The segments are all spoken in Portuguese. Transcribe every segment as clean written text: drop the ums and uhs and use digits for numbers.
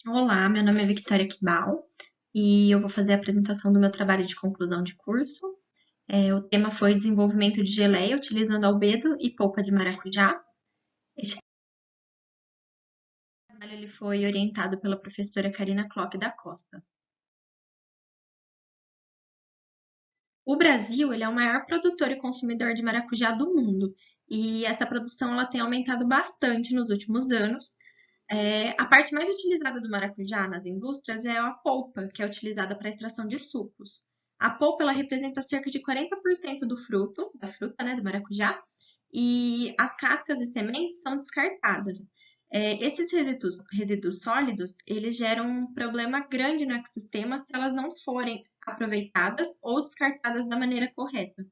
Olá, meu nome é Victoria Kibal e eu vou fazer a apresentação do meu trabalho de conclusão de curso. O tema foi desenvolvimento de geleia utilizando albedo e polpa de maracujá. Esse trabalho ele foi orientado pela professora Karina Klock da Costa. O Brasil ele é o maior produtor e consumidor de maracujá do mundo e essa produção ela tem aumentado bastante nos últimos anos. A parte mais utilizada do maracujá nas indústrias é a polpa, que é utilizada para a extração de sucos. A polpa ela representa cerca de 40% do fruto, da fruta, né, do maracujá, e as cascas e sementes são descartadas. Esses resíduos sólidos, eles geram um problema grande no ecossistema se elas não forem aproveitadas ou descartadas da maneira correta.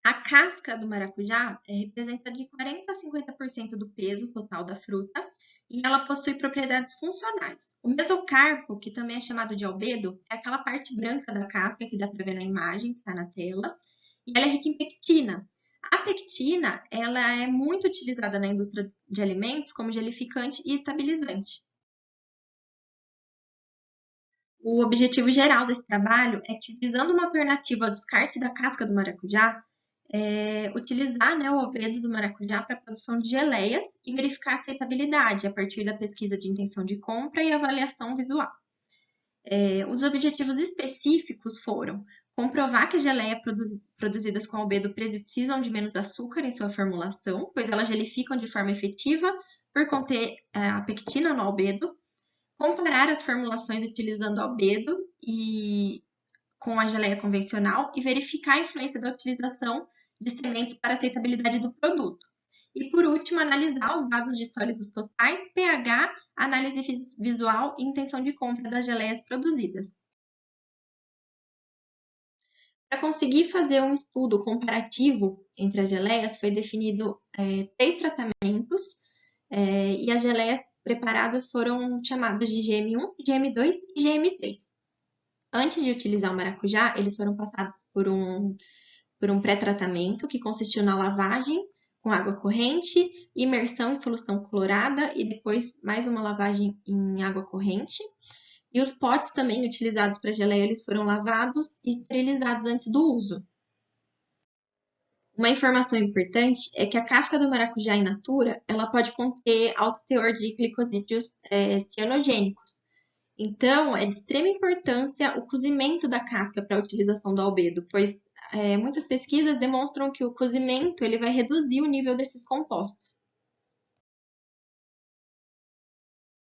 A casca do maracujá representa de 40 a 50% do peso total da fruta e ela possui propriedades funcionais. O mesocarpo, que também é chamado de albedo, é aquela parte branca da casca que dá para ver na imagem que está na tela, e ela é rica em pectina. A pectina, ela é muito utilizada na indústria de alimentos como gelificante e estabilizante. O objetivo geral desse trabalho é que, visando uma alternativa ao descarte da casca do maracujá, utilizar, né, o albedo do maracujá para a produção de geleias e verificar a aceitabilidade a partir da pesquisa de intenção de compra e avaliação visual. Os objetivos específicos foram comprovar que as geleias produzidas com albedo precisam de menos açúcar em sua formulação, pois elas gelificam de forma efetiva por conter a pectina no albedo, comparar as formulações utilizando albedo e com a geleia convencional e verificar a influência da utilização de sementes para a aceitabilidade do produto. E, por último, analisar os dados de sólidos totais, pH, análise visual e intenção de compra das geleias produzidas. Para conseguir fazer um estudo comparativo entre as geleias, foi definido 3 tratamentos e as geleias preparadas foram chamadas de GM1, GM2 e GM3. Antes de utilizar o maracujá, eles foram passados por um pré-tratamento que consistiu na lavagem com água corrente, imersão em solução clorada e depois mais uma lavagem em água corrente. E os potes também utilizados para geleia, eles foram lavados e esterilizados antes do uso. Uma informação importante é que a casca do maracujá in natura, ela pode conter alto teor de glicosídeos cianogênicos. Então, é de extrema importância o cozimento da casca para a utilização do albedo, pois muitas pesquisas demonstram que o cozimento ele vai reduzir o nível desses compostos.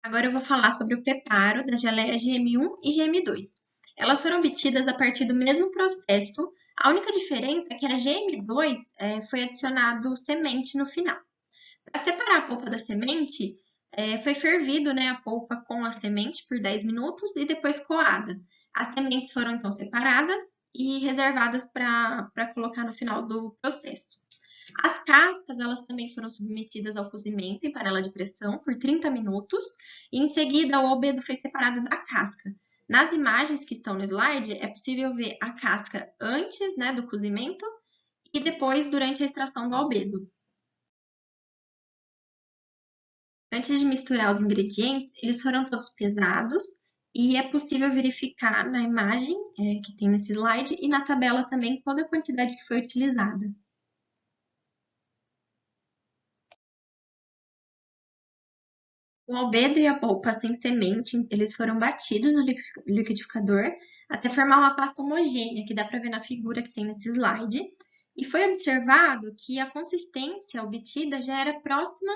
Agora eu vou falar sobre o preparo da geleia GM1 e GM2. Elas foram obtidas a partir do mesmo processo, a única diferença é que a GM2 foi adicionado semente no final. Para separar a polpa da semente, foi fervido, né, a polpa com a semente por 10 minutos e depois coada. As sementes foram então separadas e reservadas para colocar no final do processo. As cascas, elas também foram submetidas ao cozimento em panela de pressão por 30 minutos e em seguida o albedo foi separado da casca. Nas imagens que estão no slide, é possível ver a casca antes, né, do cozimento e depois durante a extração do albedo. Antes de misturar os ingredientes, eles foram todos pesados e é possível verificar na imagem que tem nesse slide e na tabela também toda a quantidade que foi utilizada. O albedo e a polpa sem semente, eles foram batidos no liquidificador até formar uma pasta homogênea, que dá para ver na figura que tem nesse slide. E foi observado que a consistência obtida já era próxima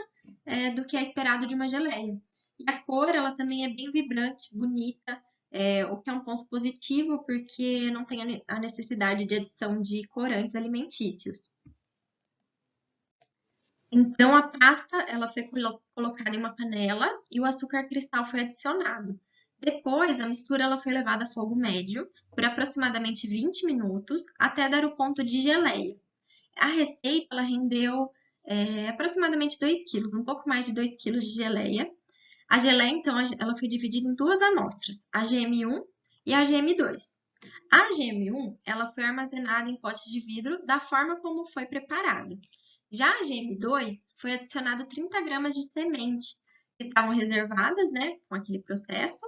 do que é esperado de uma geleia. E a cor, ela também é bem vibrante, bonita, o que é um ponto positivo, porque não tem a necessidade de adição de corantes alimentícios. Então, a pasta ela foi colocada em uma panela e o açúcar cristal foi adicionado. Depois, a mistura ela foi levada a fogo médio por aproximadamente 20 minutos até dar o ponto de geleia. A receita ela rendeu aproximadamente 2 quilos, um pouco mais de 2 quilos de geleia. A geleia, então, ela foi dividida em duas amostras, a GM1 e a GM2. A GM1 ela foi armazenada em potes de vidro da forma como foi preparada. Já a GM2 foi adicionado 30 gramas de semente que estavam reservadas, né, com aquele processo,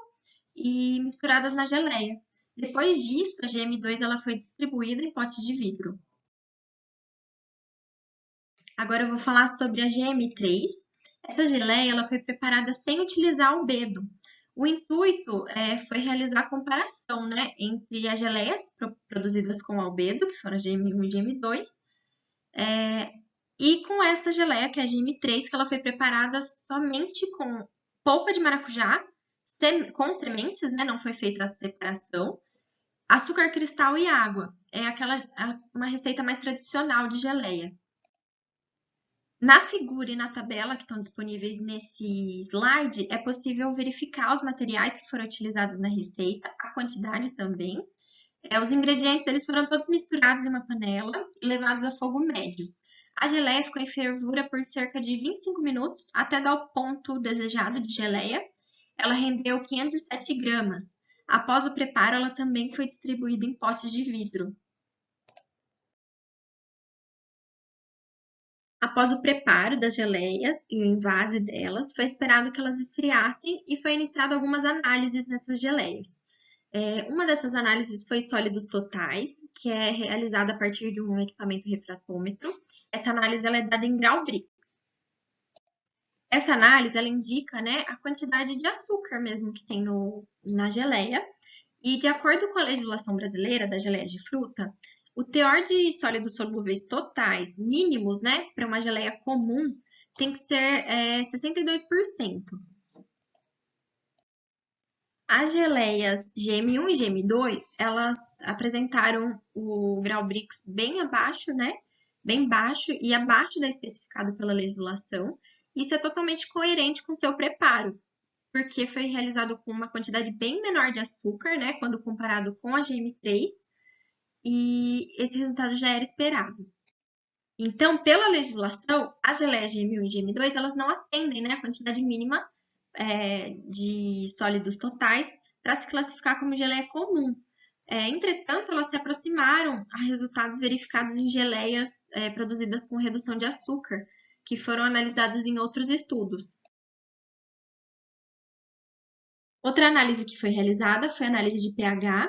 e misturadas na geleia. Depois disso, a GM2 ela foi distribuída em potes de vidro. Agora eu vou falar sobre a GM3. Essa geleia ela foi preparada sem utilizar albedo. O intuito foi realizar a comparação, né, entre as geleias produzidas com albedo, que foram a GM1 e GM2, e com essa geleia, que é a GM3, que ela foi preparada somente com polpa de maracujá, com sementes, né, não foi feita a separação, açúcar cristal e água. É uma receita mais tradicional de geleia. Na figura e na tabela que estão disponíveis nesse slide, é possível verificar os materiais que foram utilizados na receita, a quantidade também. Os ingredientes eles foram todos misturados em uma panela e levados a fogo médio. A geleia ficou em fervura por cerca de 25 minutos até dar o ponto desejado de geleia. Ela rendeu 507 gramas. Após o preparo, ela também foi distribuída em potes de vidro. Após o preparo das geleias e o envase delas, foi esperado que elas esfriassem e foi iniciado algumas análises nessas geleias. Uma dessas análises foi sólidos totais, que é realizada a partir de um equipamento refratômetro. Essa análise ela é dada em grau Brix. Essa análise ela indica, né, a quantidade de açúcar mesmo que tem na geleia. E de acordo com a legislação brasileira das geleias de fruta, o teor de sólidos solúveis totais mínimos, né, para uma geleia comum, tem que ser 62%. As geleias GM1 e GM2, elas apresentaram o grau Brix bem abaixo, né, bem baixo e abaixo da especificado pela legislação. Isso é totalmente coerente com seu preparo, porque foi realizado com uma quantidade bem menor de açúcar, né, quando comparado com a GM3, e esse resultado já era esperado. Então, pela legislação, as geleias GM1 e GM2, elas não atendem, né, a quantidade mínima de sólidos totais para se classificar como geleia comum. Entretanto, elas se aproximaram a resultados verificados em geleias produzidas com redução de açúcar, que foram analisados em outros estudos. Outra análise que foi realizada foi a análise de pH.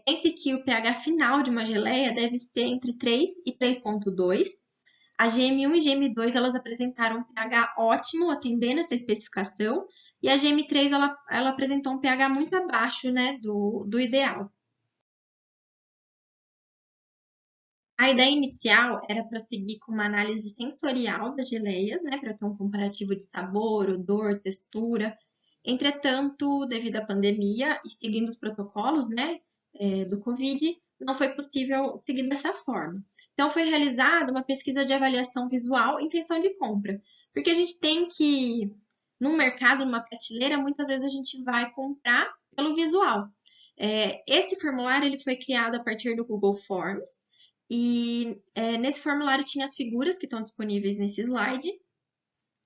Tem-se que o pH final de uma geleia deve ser entre 3 e 3,2. A GM1 e GM2 elas apresentaram um pH ótimo, atendendo essa especificação, e a GM3 ela apresentou um pH muito abaixo, né, do ideal. A ideia inicial era prosseguir com uma análise sensorial das geleias, né, para ter um comparativo de sabor, odor, textura. Entretanto, devido à pandemia e seguindo os protocolos, né, do Covid, não foi possível seguir dessa forma. Então, foi realizada uma pesquisa de avaliação visual e intenção de compra, porque a gente tem que, no mercado, numa prateleira, muitas vezes a gente vai comprar pelo visual. Esse formulário ele foi criado a partir do Google Forms, e nesse formulário tinha as figuras que estão disponíveis nesse slide,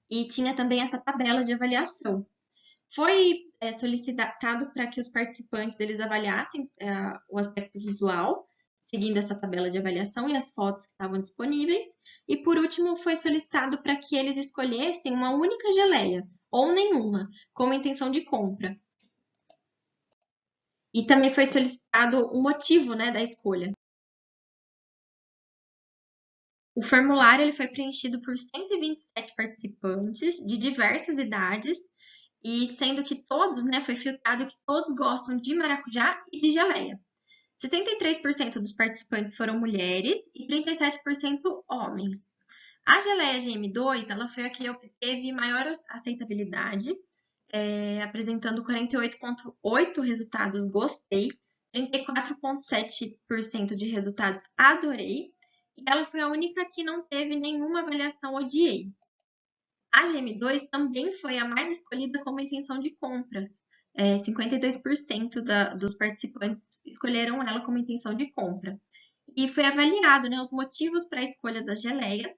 e tinha também essa tabela de avaliação. Foi solicitado para que os participantes eles avaliassem o aspecto visual, seguindo essa tabela de avaliação e as fotos que estavam disponíveis. E por último, foi solicitado para que eles escolhessem uma única geleia, ou nenhuma, como intenção de compra. E também foi solicitado o motivo, né, da escolha. O formulário ele foi preenchido por 127 participantes de diversas idades, e sendo que todos, né, foi filtrado que todos gostam de maracujá e de geleia. 63% dos participantes foram mulheres e 37% homens. A geleia GM2, ela foi a que obteve maior aceitabilidade, apresentando 48,8% resultados gostei, 34,7% de resultados adorei, e ela foi a única que não teve nenhuma avaliação odiei. A GM2 também foi a mais escolhida como intenção de compras. 52% dos participantes escolheram ela como intenção de compra. E foi avaliado, né, os motivos para a escolha das geleias,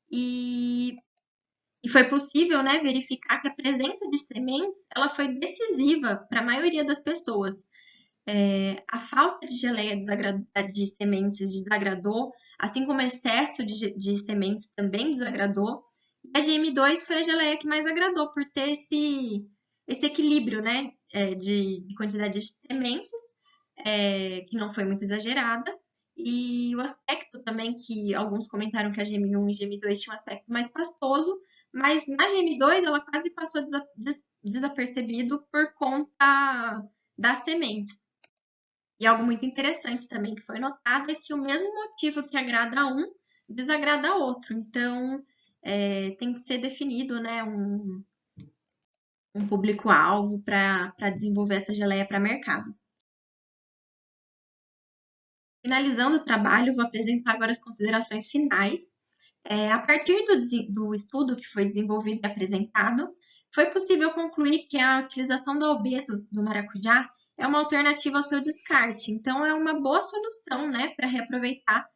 e foi possível, né, verificar que a presença de sementes ela foi decisiva para a maioria das pessoas. A falta de geleia de sementes desagradou, assim como o excesso de sementes também desagradou. A GM2 foi a geleia que mais agradou por ter esse equilíbrio, né, de quantidade de sementes, que não foi muito exagerada, e o aspecto também, que alguns comentaram que a GM1 e GM2 tinham um aspecto mais pastoso, mas na GM2 ela quase passou desapercebido por conta das sementes. E algo muito interessante também que foi notado é que o mesmo motivo que agrada a um desagrada a outro. Então, tem que ser definido, né, um público-alvo para desenvolver essa geleia para mercado. Finalizando o trabalho, vou apresentar agora as considerações finais. A partir do estudo que foi desenvolvido e apresentado, foi possível concluir que a utilização do albedo do maracujá é uma alternativa ao seu descarte. Então, é uma boa solução, né, para reaproveitar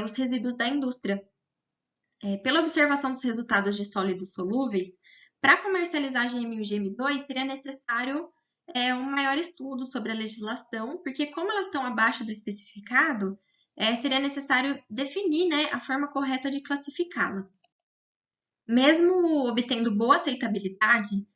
os resíduos da indústria. Pela observação dos resultados de sólidos solúveis, para comercializar GM1 e GM2 seria necessário um maior estudo sobre a legislação, porque como elas estão abaixo do especificado, seria necessário definir, né, a forma correta de classificá-las. Mesmo obtendo boa aceitabilidade,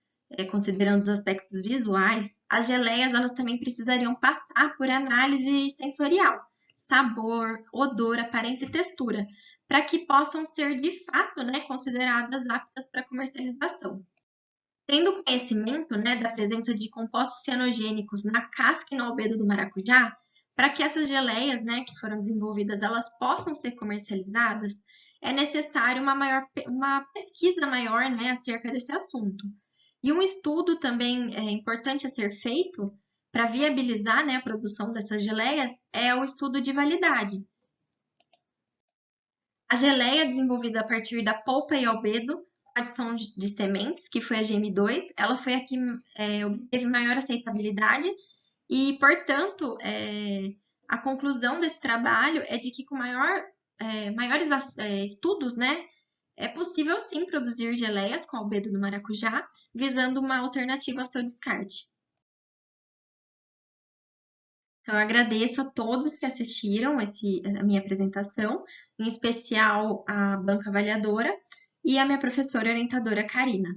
considerando os aspectos visuais, as geleias elas também precisariam passar por análise sensorial, sabor, odor, aparência e textura, para que possam ser de fato, né, consideradas aptas para comercialização. Tendo conhecimento, né, da presença de compostos cianogênicos na casca e no albedo do maracujá, para que essas geleias, né, que foram desenvolvidas, elas possam ser comercializadas, é necessário uma pesquisa maior, né, acerca desse assunto. E um estudo também importante a ser feito para viabilizar, né, a produção dessas geleias é o estudo de validade. A geleia desenvolvida a partir da polpa e albedo, com adição de sementes, que foi a GM2, ela foi a que obteve maior aceitabilidade e, portanto, a conclusão desse trabalho é de que com maiores estudos, né, é possível sim produzir geleias com albedo do maracujá, visando uma alternativa ao seu descarte. Então, eu agradeço a todos que assistiram a minha apresentação, em especial a banca avaliadora e a minha professora orientadora Karina.